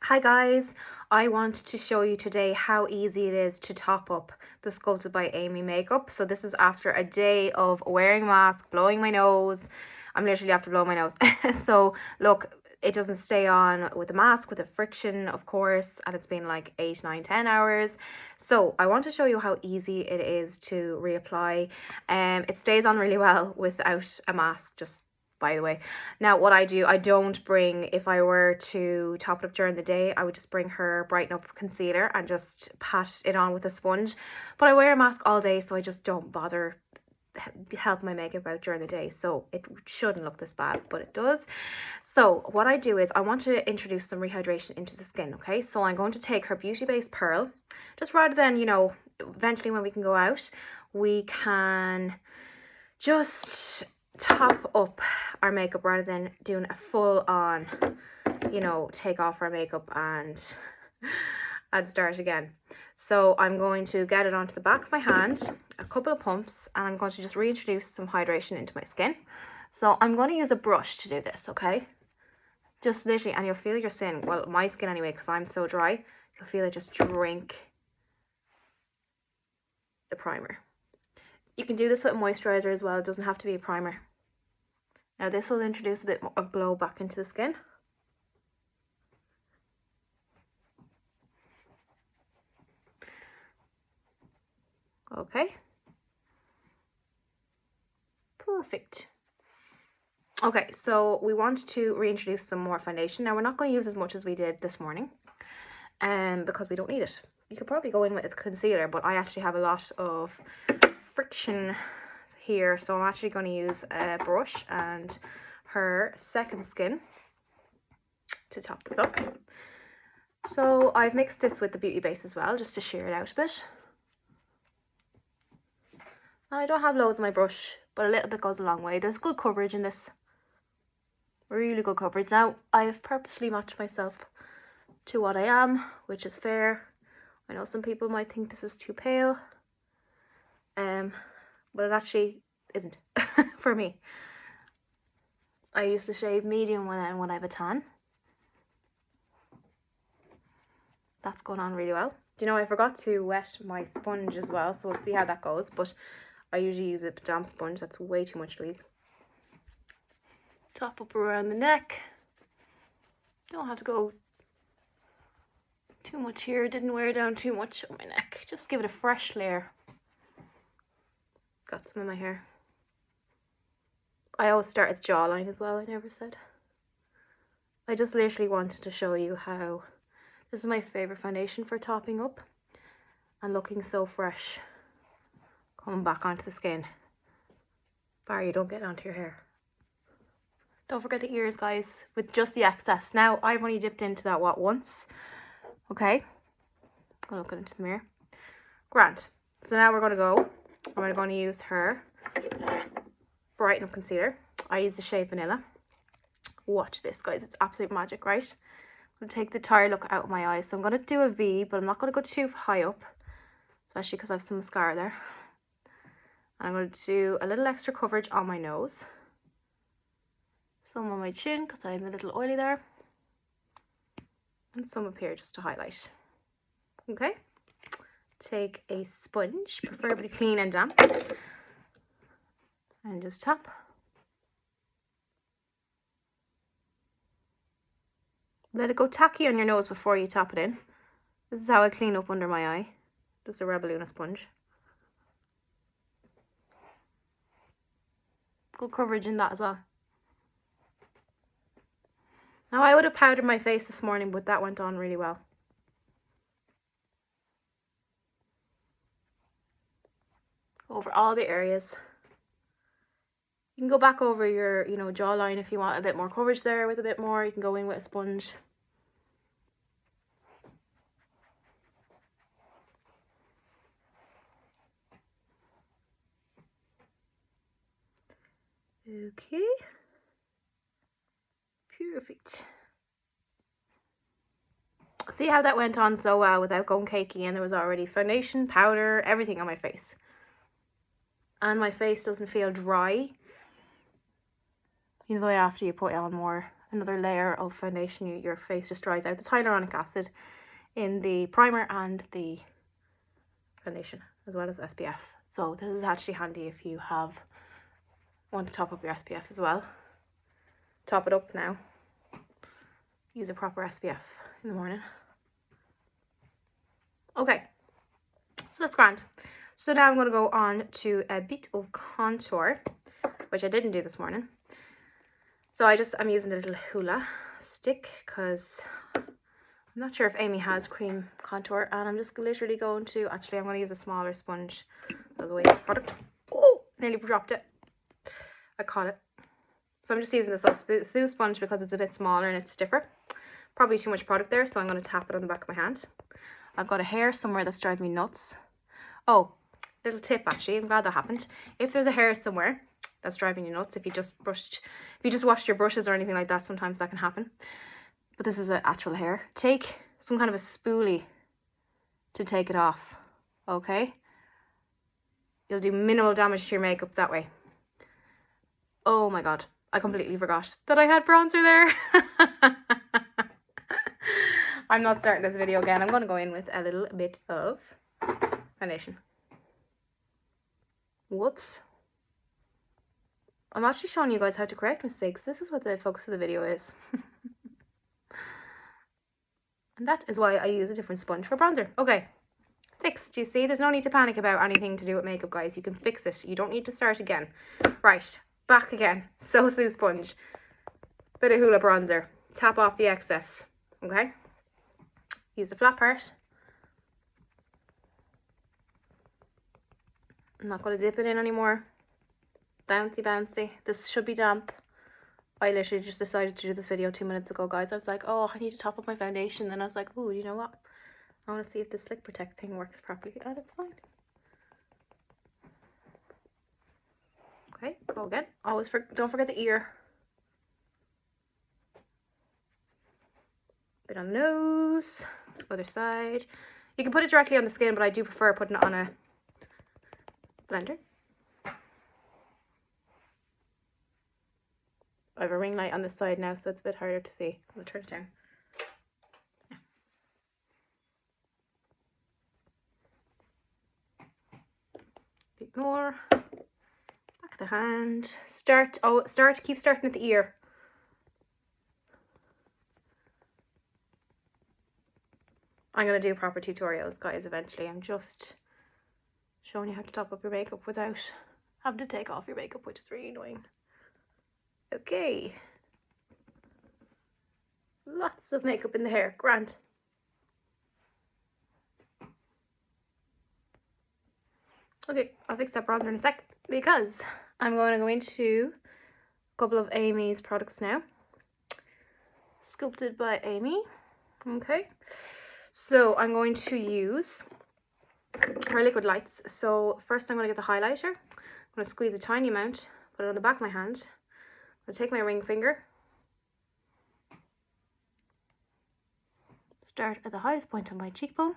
Hi guys, I want to show you today how easy it is to top up the Sculpted by Aimee makeup. So this is after a day of wearing a mask, blowing my nose. I'm literally after blowing my nose. So look, it doesn't stay on with the mask, with the friction of course, and it's been like 8, 9, 10 hours. So I want to show you how easy it is to reapply. It stays on really well without a mask, just by the way. Now what I do, I don't bring, if I were to top it up during the day, I would just bring her Brighten Up concealer and just pat it on with a sponge. But I wear a mask all day, so I just don't bother help my makeup out during the day, so it shouldn't look this bad, but it does. So what I do is I want to introduce some rehydration into the skin. Okay, so I'm going to take her Beauty Base Pearl, just rather than, you know, eventually when we can go out, we can just top up our makeup rather than doing a full on, you know, take off our makeup and start again. So I'm going to get it onto the back of my hand, a couple of pumps, and I'm going to just reintroduce some hydration into my skin. So I'm going to use a brush to do this, okay? Just literally, and you'll feel your skin, well, my skin anyway, because I'm so dry, you'll feel it just drink the primer. You can do this with a moisturizer as well, it doesn't have to be a primer. Now this will introduce a bit more of glow back into the skin. Okay. Perfect. Okay, so we want to reintroduce some more foundation. Now we're not going to use as much as we did this morning, because we don't need it. You could probably go in with a concealer, but I actually have a lot of friction here, so I'm actually going to use a brush and her Second Skin to top this up. So I've mixed this with the Beauty Base as well, just to sheer it out a bit. And I don't have loads on my brush, but a little bit goes a long way. There's good coverage in this. Really good coverage. Now, I've purposely matched myself to what I am, which is fair. I know some people might think this is too pale, but it actually isn't for me. I use the shade medium when I have a tan. That's going on really well. Do you know, I forgot to wet my sponge as well, so we'll see how that goes, but I usually use a damp sponge. That's way too much, Louise. Top up around the neck. Don't have to go too much here. Didn't wear down too much on my neck. Just give it a fresh layer. Got some in my hair. I always start at the jawline as well, I never said. I just literally wanted to show you how this is my favourite foundation for topping up and looking so fresh coming back onto the skin. Bar you don't get onto your hair. Don't forget the ears, guys, with just the excess. Now, I've only dipped into that, what, once? Okay. I'm going to look into the mirror. Grand. So now we're going to go. I'm going to use her Brighten Up concealer. I use the shade Vanilla. Watch this, guys. It's absolute magic, right? I'm going to take the entire look out of my eyes. So I'm going to do a V, but I'm not going to go too high up, especially because I have some mascara there. And I'm going to do a little extra coverage on my nose. Some on my chin, because I'm a little oily there. And some up here just to highlight. Okay. Take a sponge, preferably clean and damp. And just tap. Let it go tacky on your nose before you tap it in. This is how I clean up under my eye. Just a Rebelluna sponge. Good coverage in that as well. Now I would have powdered my face this morning, but that went on really well. Over all the areas. You can go back over your, you know, jawline if you want a bit more coverage there with a bit more. You can go in with a sponge. Okay. Perfect. See how that went on so well without going cakey, and there was already foundation, powder, everything on my face. And my face doesn't feel dry. You know, after you put on more another layer of foundation, your face just dries out. It's hyaluronic acid in the primer and the foundation, as well as SPF. So this is actually handy if you want to top up your SPF as well. Top it up now. Use a proper SPF in the morning. Okay, so that's grand. So now I'm going to go on to a bit of contour, which I didn't do this morning. So I'm using a little hula stick because I'm not sure if Aimee has cream contour, and I'm just literally going to, actually I'm going to use a smaller sponge as a waste of product. Oh, nearly dropped it. I caught it. So I'm just using this Sue sponge because it's a bit smaller and it's stiffer. Probably too much product there, so I'm going to tap it on the back of my hand. I've got a hair somewhere that's driving me nuts. Oh, little tip actually, I'm glad that happened. If there's a hair somewhere that's driving you nuts, if you just washed your brushes or anything like that, sometimes that can happen. But this is an actual hair. Take some kind of a spoolie to take it off, okay? You'll do minimal damage to your makeup that way. Oh my god, I completely forgot that I had bronzer there. I'm not starting this video again. I'm going to go in with a little bit of foundation. Whoops. I'm actually showing you guys how to correct mistakes. This is what the focus of the video is. And that is why I use a different sponge for bronzer. Okay, fixed. You see, there's no need to panic about anything to do with makeup, guys. You can fix it. You don't need to start again. Right, back again. So Sue sponge. Bit of hula bronzer. Tap off the excess. Okay. Use the flat part. I'm not going to dip it in anymore. Bouncy, bouncy. This should be damp. I literally just decided to do this video 2 minutes ago, guys. I was like, oh, I need to top up my foundation. Then I was like, oh, you know what? I want to see if this Slick Protect thing works properly. And it's fine. Okay, go again. Don't forget the ear. Bit on the nose. Other side. You can put it directly on the skin, but I do prefer putting it on a blender. I have a ring light on this side now, so it's a bit harder to see. I'll turn it down. Yeah. Bit more. Back of the hand. Keep starting at the ear. I'm going to do proper tutorials, guys, eventually. I'm just showing you how to top up your makeup without having to take off your makeup, which is really annoying. Okay. Lots of makeup in the hair. Grand. Okay, I'll fix that bronzer in a sec because I'm going to go into a couple of Aimee's products now. Sculpted by Aimee. Okay. So I'm going to use her liquid lights. So first I'm going to get the highlighter. I'm going to squeeze a tiny amount, put it on the back of my hand. I'm going to take my ring finger. Start at the highest point on my cheekbone.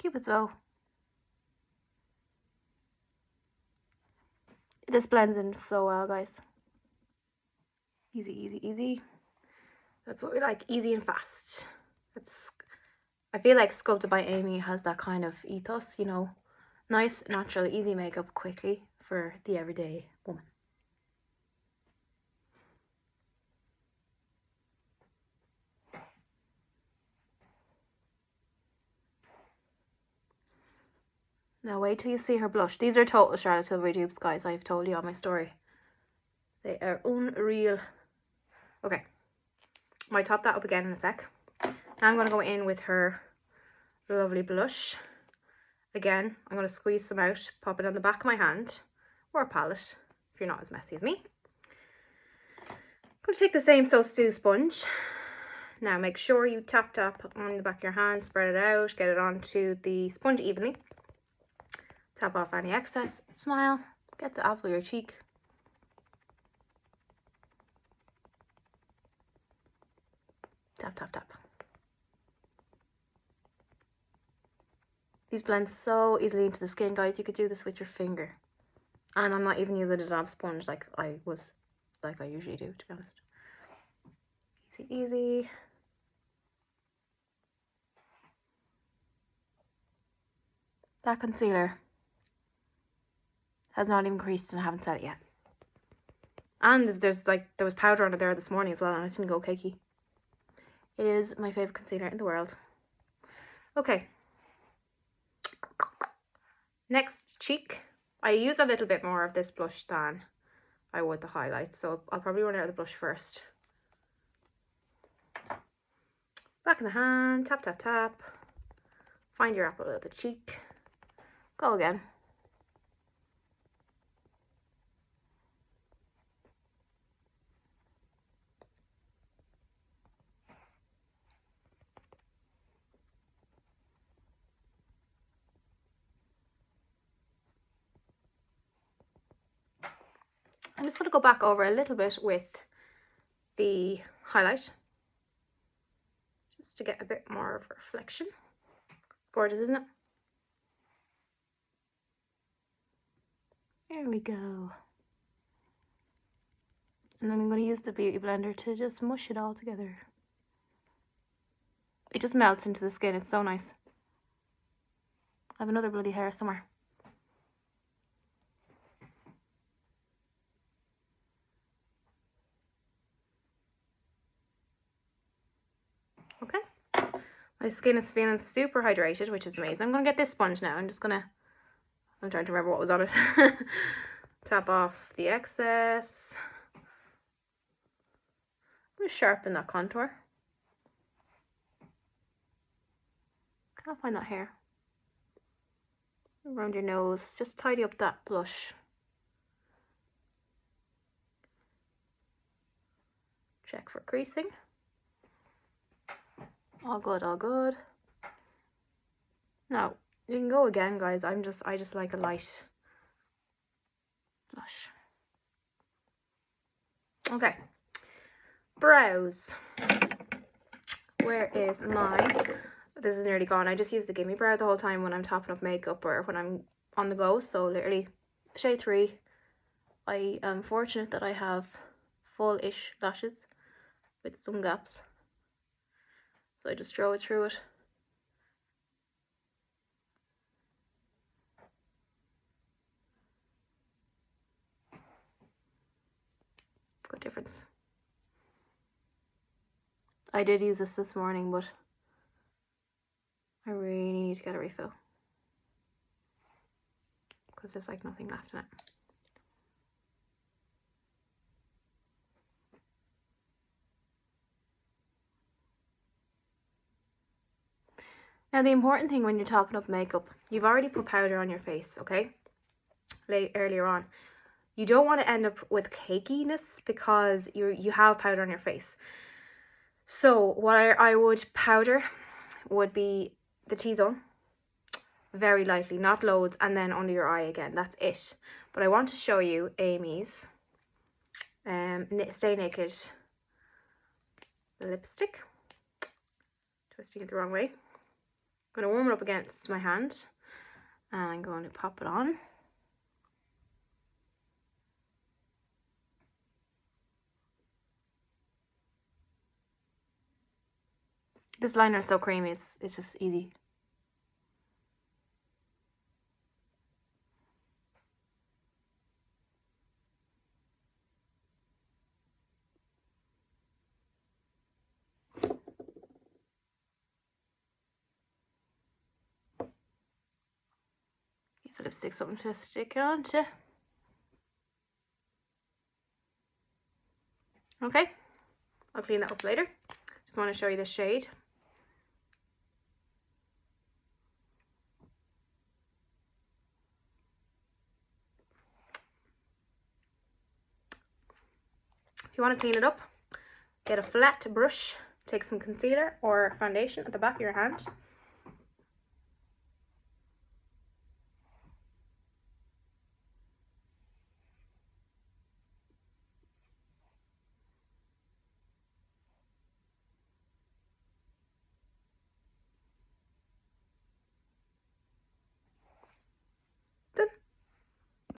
Keep it slow. This blends in so well, guys. Easy, easy, easy. That's what we like, easy and fast. I feel like Sculpted by Aimee has that kind of ethos, you know. Nice, natural, easy makeup quickly for the everyday woman. Now wait till you see her blush. These are total Charlotte Tilbury dupes, guys. I've told you on my story. They are unreal. Okay. Might top that up again in a sec. Now I'm going to go in with her lovely blush. Again, I'm going to squeeze some out, pop it on the back of my hand, or a palette, if you're not as messy as me. I'm going to take the same So Sue sponge. Now make sure you tap on the back of your hand, spread it out, get it onto the sponge evenly. Tap off any excess, smile, get the apple of your cheek. tap, tap, tap. These blend so easily into the skin, guys. You could do this with your finger. And I'm not even using a damp sponge like I usually do, to be honest. Easy, easy. That concealer has not even creased and I haven't set it yet. And there was powder on it there this morning as well, and it didn't go cakey. It is my favourite concealer in the world. Okay. Next, cheek. I use a little bit more of this blush than I would the highlight, so I'll probably run out of the blush first. Back of the hand, tap, tap, tap. Find your apple of the cheek. Go again. I'm just going to go back over a little bit with the highlight, just to get a bit more of a reflection. It's gorgeous, isn't it? There we go. And then I'm going to use the beauty blender to just mush it all together. It just melts into the skin. It's so nice. I have another bloody hair somewhere. Okay. My skin is feeling super hydrated, which is amazing. I'm going to get this sponge now. I'm trying to remember what was on it. Tap off the excess. I'm going to sharpen that contour. Can't find that hair. Around your nose, just tidy up that blush. Check for creasing. All good, all good. Now, you can go again, guys. I just like a light blush. Okay. Brows. Where is mine? This is nearly gone. I just use the Gimme Brow the whole time when I'm topping up makeup or when I'm on the go. So literally, shade 3. I am fortunate that I have full-ish lashes with some gaps. So I just draw it through it. Good difference. I did use this morning, but I really need to get a refill because there's like nothing left in it. Now the important thing when you're topping up makeup, you've already put powder on your face, okay? Earlier on. You don't want to end up with cakiness because you have powder on your face. So what I would powder would be the T-zone, very lightly, not loads, and then under your eye again. That's it. But I want to show you Aimee's Stay Naked lipstick. Twisting it the wrong way. I'm going to warm it up against my hand and I'm going to pop it on. This liner is so creamy, it's just easy. Give the lipstick something to stick onto. Okay, I'll clean that up later. Just want to show you the shade. If you want to clean it up, get a flat brush, take some concealer or foundation at the back of your hand